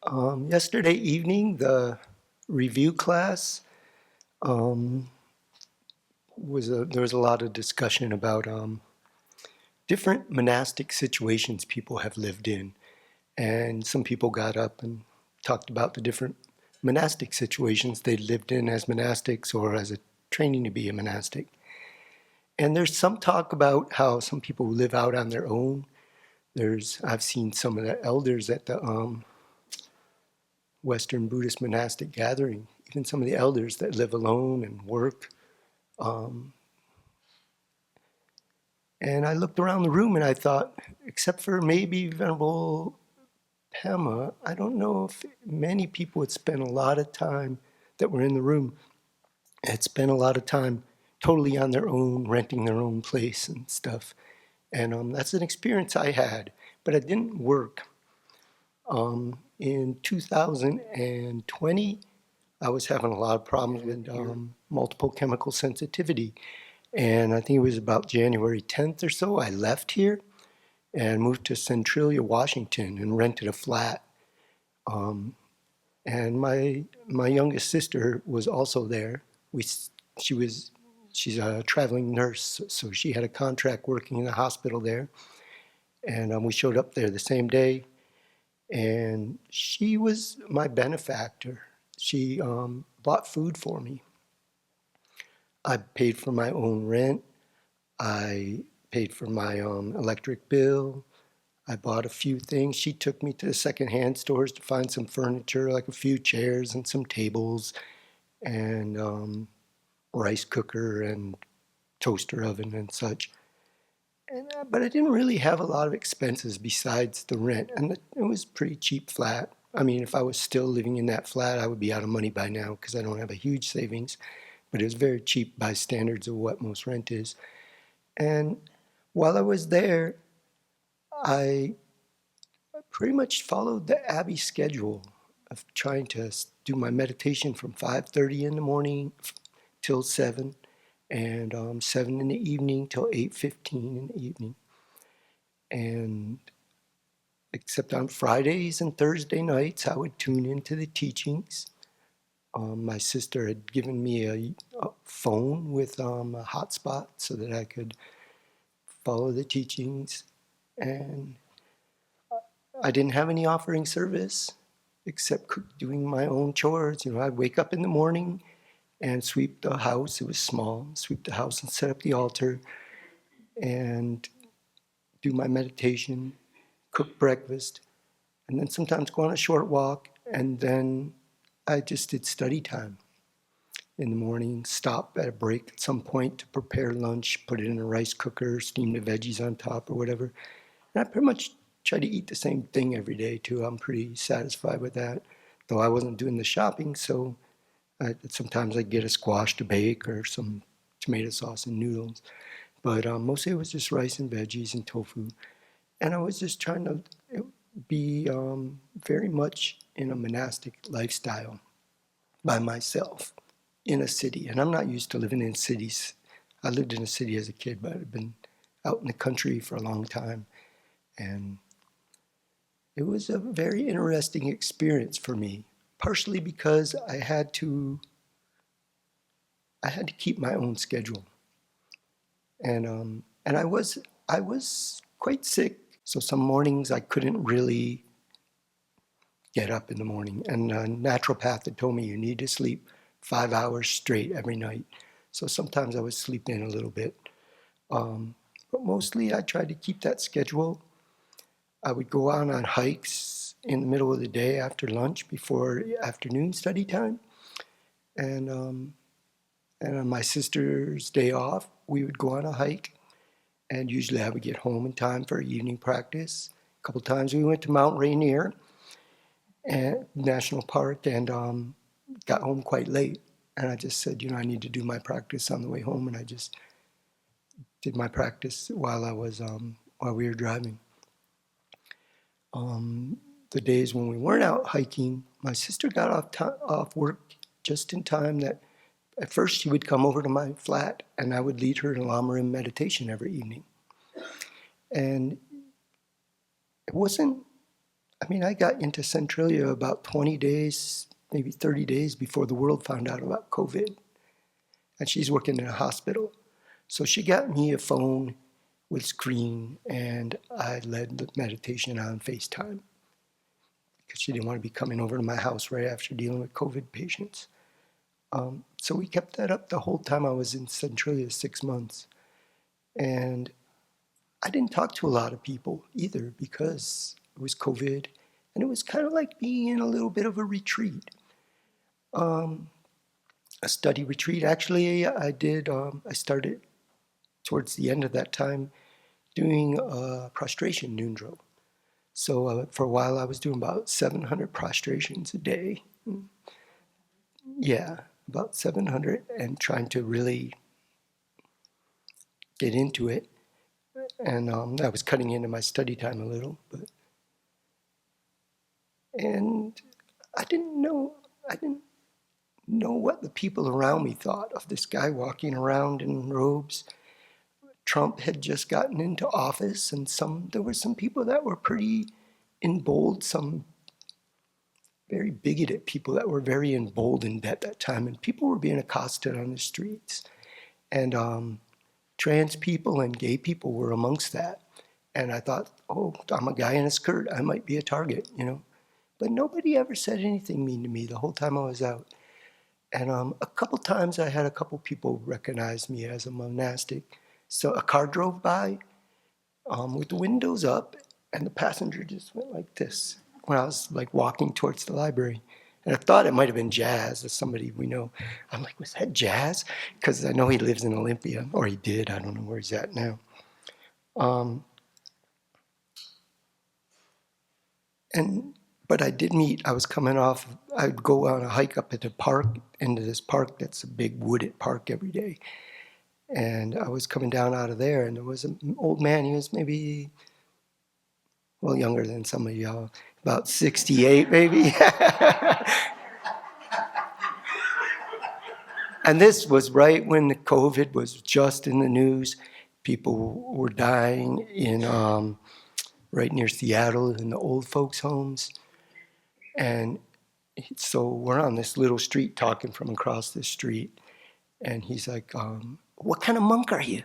Yesterday evening, the review class um, there was a lot of discussion about different monastic situations people have lived in, and some people got up and talked about the different monastic situations they lived in as monastics or as a training to be a monastic. And there's some talk about how some people live out on their own. I've seen some of the elders at the Western Buddhist monastic gathering, even some of the elders that live alone and work. Um, and I looked around the room and I thought, except for maybe Venerable Pema, I don't know if many people had spent a lot of time that were in the room had spent a lot of time totally on their own, renting their own place and stuff. And that's an experience I had, but it didn't work. In 2020, I was having a lot of problems with multiple chemical sensitivity. And I think it was about January 10th or so, I left here and moved to Centralia, Washington, and rented a flat. And my youngest sister was also there. She's a traveling nurse, so she had a contract working in the hospital there. And we showed up there the same day, and she was my benefactor. She bought food for me. I paid for my own rent. I paid for my electric bill. I bought a few things. She took me to the secondhand stores to find some furniture, like a few chairs and some tables and rice cooker and toaster oven and such. But I didn't really have a lot of expenses besides the rent, and it was a pretty cheap flat. I mean, if I was still living in that flat, I would be out of money by now because I don't have a huge savings, but it was very cheap by standards of what most rent is. And while I was there, I pretty much followed the Abbey schedule of trying to do my meditation from 5:30 in the morning till 7, and 7 in the evening till 8:15 in the evening. And except on Fridays and Thursday nights, I would tune into the teachings. My sister had given me a phone with a hotspot so that I could follow the teachings. And I didn't have any offering service except doing my own chores. I'd wake up in the morning and sweep the house. It was small. Sweep the house and set up the altar and do my meditation, cook breakfast, and then sometimes go on a short walk. And then I just did study time in the morning, stop at a break at some point to prepare lunch, put it in a rice cooker, steam the veggies on top or whatever. And I pretty much try to eat the same thing every day too. I'm pretty satisfied with that, though I wasn't doing the shopping, so sometimes I'd get a squash to bake or some tomato sauce and noodles. But mostly it was just rice and veggies and tofu. And I was just trying to be very much in a monastic lifestyle by myself in a city. And I'm not used to living in cities. I lived in a city as a kid, but I've been out in the country for a long time. And it was a very interesting experience for me, partially because I had to keep my own schedule. And I was quite sick, so some mornings I couldn't really get up in the morning. And a naturopath had told me you need to sleep 5 hours straight every night. So sometimes I would sleep in a little bit. But mostly I tried to keep that schedule. I would go out on hikes in the middle of the day after lunch before afternoon study time. And on my sister's day off, we would go on a hike. And usually I would get home in time for evening practice. A couple times we went to Mount Rainier National Park and got home quite late. And I just said, I need to do my practice on the way home. And I just did my practice while we were driving. The days when we weren't out hiking, my sister got off work just in time that at first she would come over to my flat and I would lead her in Lam-rim meditation every evening. And it wasn't I mean, I got into Centralia about 20 days, maybe 30 days before the world found out about COVID. And she's working in a hospital. So she got me a phone with screen, and I led the meditation on FaceTime because she didn't want to be coming over to my house right after dealing with COVID patients. So we kept that up the whole time I was in Centralia, 6 months. And I didn't talk to a lot of people either because it was COVID, and it was kind of like being in a little bit of a retreat, a study retreat. Actually, I started towards the end of that time doing prostration nundro. So for a while, I was doing about 700 prostrations a day. Yeah, about 700, and trying to really get into it. And I was cutting into my study time a little, and I didn't know what the people around me thought of this guy walking around in robes. Trump had just gotten into office, and there were some people that were pretty emboldened, some very bigoted people that were very emboldened at that time, and people were being accosted on the streets. And trans people and gay people were amongst that. And I thought, oh, I'm a guy in a skirt. I might be a target, you know. But nobody ever said anything mean to me the whole time I was out. And a couple times I had a couple people recognize me as a monastic. So a car drove by with the windows up, and the passenger just went like this when I was like walking towards the library. And I thought it might have been Jazz, or somebody we know. I'm like, was that Jazz? Because I know he lives in Olympia, or he did. I don't know where he's at now. But I did meet, I was coming off, I'd go on a hike up at the park, into this park that's a big wooded park every day. And I was coming down out of there, and there was an old man. He was maybe, well, younger than some of y'all, about 68 maybe. And this was right when the COVID was just in the news. People were dying in right near Seattle in the old folks' homes. And so we're on this little street talking from across the street. And he's like, what kind of monk are you?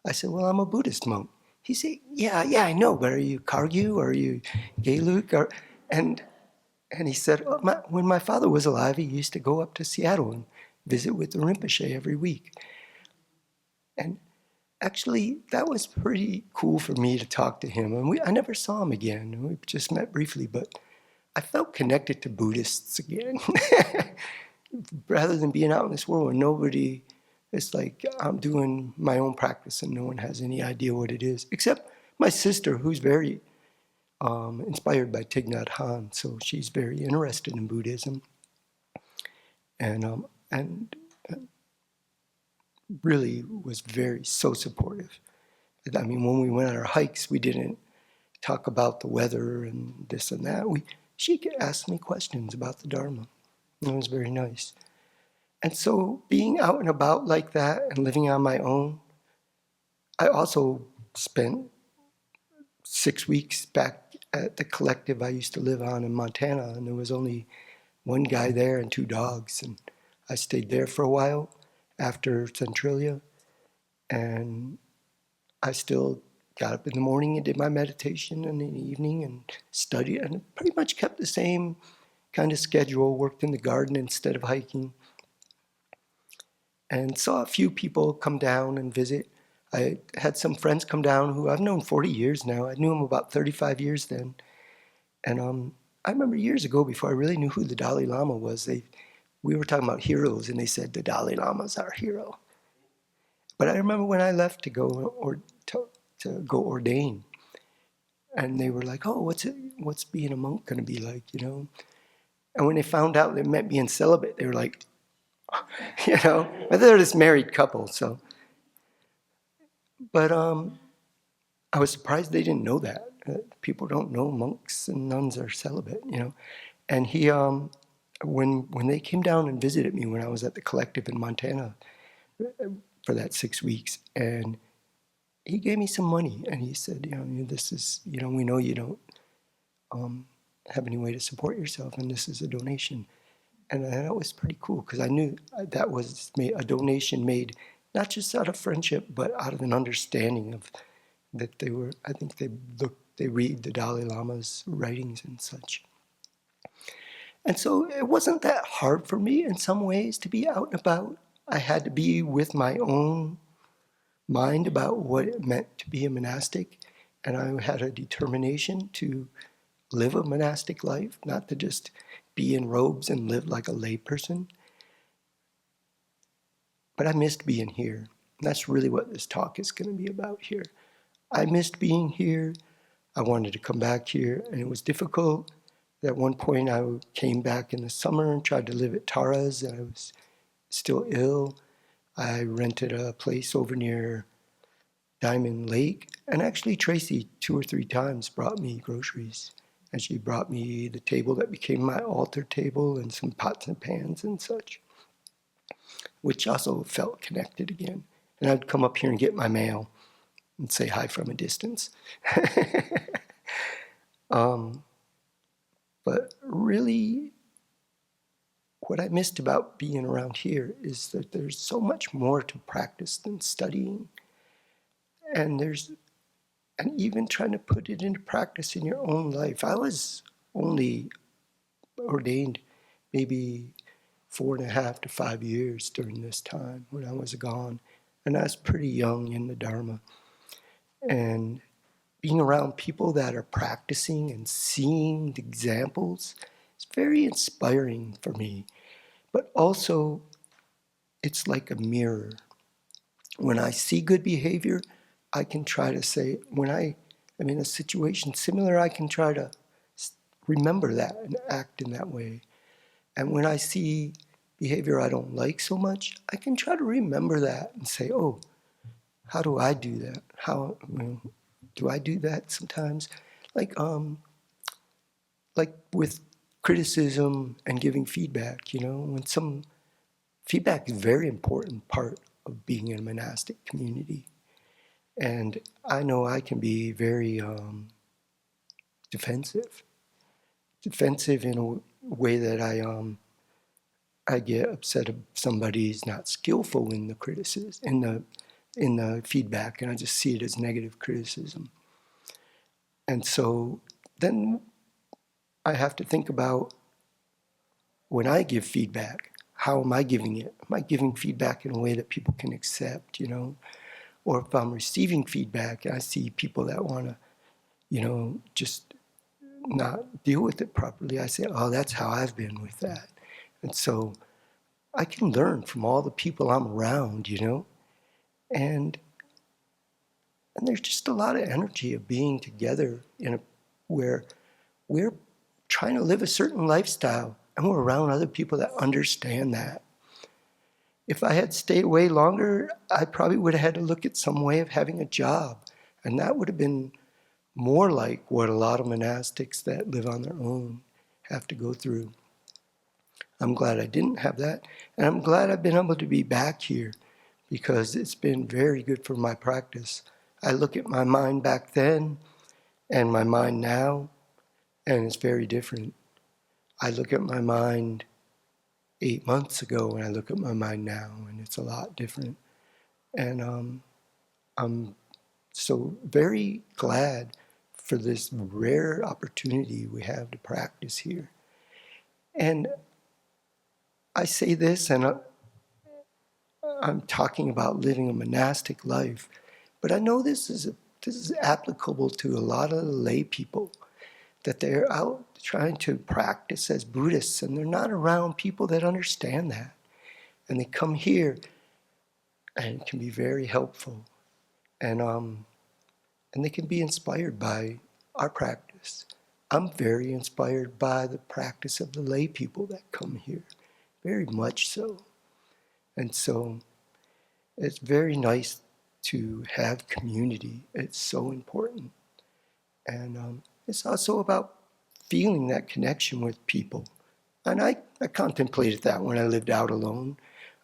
I said, well, I'm a Buddhist monk. He said, yeah, I know, but are you Kargyu or are you Geluk? And he said, oh, when my father was alive, he used to go up to Seattle and visit with the Rinpoche every week. And actually, that was pretty cool for me to talk to him. And I never saw him again. We just met briefly, but I felt connected to Buddhists again. Rather than being out in this world where nobody, it's like I'm doing my own practice and no one has any idea what it is, except my sister, who's very inspired by Thich Nhat Hanh. So she's very interested in Buddhism, and really was so supportive. I mean, when we went on our hikes, we didn't talk about the weather and this and that. She could ask me questions about the Dharma. It was very nice. And so being out and about like that and living on my own, I also spent 6 weeks back at the collective I used to live on in Montana, and there was only one guy there and 2 dogs. And I stayed there for a while after Centralia, and I still got up in the morning and did my meditation, and in the evening and studied, and pretty much kept the same kind of schedule, worked in the garden instead of hiking, and saw a few people come down and visit. I had some friends come down who I've known 40 years now. I knew them about 35 years then. And I remember years ago, before I really knew who the Dalai Lama was, we were talking about heroes, and they said the Dalai Lama's our hero. But I remember when I left to go ordain, and they were like, "Oh, what's being a monk going to be like?" You know. And when they found out it meant being celibate, they were like, you know, they're this married couple. So, but I was surprised they didn't know that. People don't know monks and nuns are celibate, you know. And he, when they came down and visited me when I was at the collective in Montana for that 6 weeks, and he gave me some money, and he said, you know, this is, you know, we know you don't have any way to support yourself, and this is a donation. And that was pretty cool because I knew that was a donation made not just out of friendship, but out of an understanding of that they were, I think they read the Dalai Lama's writings and such. And so it wasn't that hard for me in some ways to be out and about. I had to be with my own mind about what it meant to be a monastic, and I had a determination to live a monastic life, not to just be in robes and live like a layperson. But I missed being here. And that's really what this talk is going to be about here. I missed being here. I wanted to come back here, and it was difficult. At one point, I came back in the summer and tried to live at Tara's, and I was still ill. I rented a place over near Diamond Lake, and actually Tracy 2 or 3 times brought me groceries. And she brought me the table that became my altar table and some pots and pans and such, which also felt connected again. And I'd come up here and get my mail and say hi from a distance. But really, what I missed about being around here is that there's so much more to practice than studying. And even trying to put it into practice in your own life. I was only ordained maybe 4.5 to 5 years during this time when I was gone. And I was pretty young in the Dharma. And being around people that are practicing and seeing the examples is very inspiring for me. But also, it's like a mirror. When I see good behavior, I can try to say, when I'm in a situation similar, I can try to remember that and act in that way. And when I see behavior I don't like so much, I can try to remember that and say, oh, how do I do that? How do I do that sometimes? Like with criticism and giving feedback, when some feedback is a very important part of being in a monastic community. And I know I can be very defensive in a way that I get upset if somebody's not skillful in the criticism, in the feedback, and I just see it as negative criticism. And so then I have to think about, when I give feedback, how am I giving it? Am I giving feedback in a way that people can accept, Or if I'm receiving feedback and I see people that want to, just not deal with it properly, I say, oh, that's how I've been with that. And so I can learn from all the people I'm around, And there's just a lot of energy of being together where we're trying to live a certain lifestyle and we're around other people that understand that. If I had stayed away longer, I probably would have had to look at some way of having a job. And that would have been more like what a lot of monastics that live on their own have to go through. I'm glad I didn't have that. And I'm glad I've been able to be back here because it's been very good for my practice. I look at my mind back then and my mind now, and it's very different. I look at my mind 8 months ago and I look at my mind now, and it's a lot different. And I'm so very glad for this rare opportunity we have to practice here. And I say this, and I'm talking about living a monastic life, but I know this is applicable to a lot of lay people, that they're out trying to practice as Buddhists, and they're not around people that understand that. And they come here, and it can be very helpful. And they can be inspired by our practice. I'm very inspired by the practice of the lay people that come here, very much so. And so it's very nice to have community. It's so important. And it's also about feeling that connection with people. And I contemplated that when I lived out alone.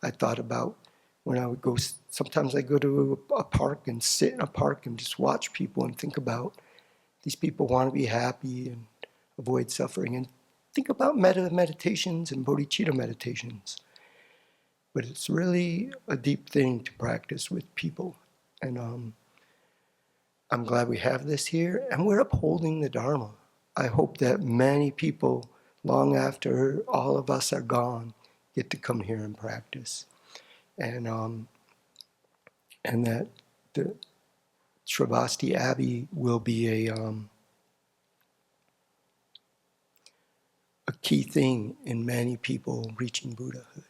I thought about when I would go, sometimes I go to a park and sit in a park and just watch people and think about, these people want to be happy, and avoid suffering, and think about metta meditations and bodhicitta meditations. But it's really a deep thing to practice with people. And I'm glad we have this here, and we're upholding the Dharma. I hope that many people, long after all of us are gone, get to come here and practice. And that the Sravasti Abbey will be a key thing in many people reaching Buddhahood.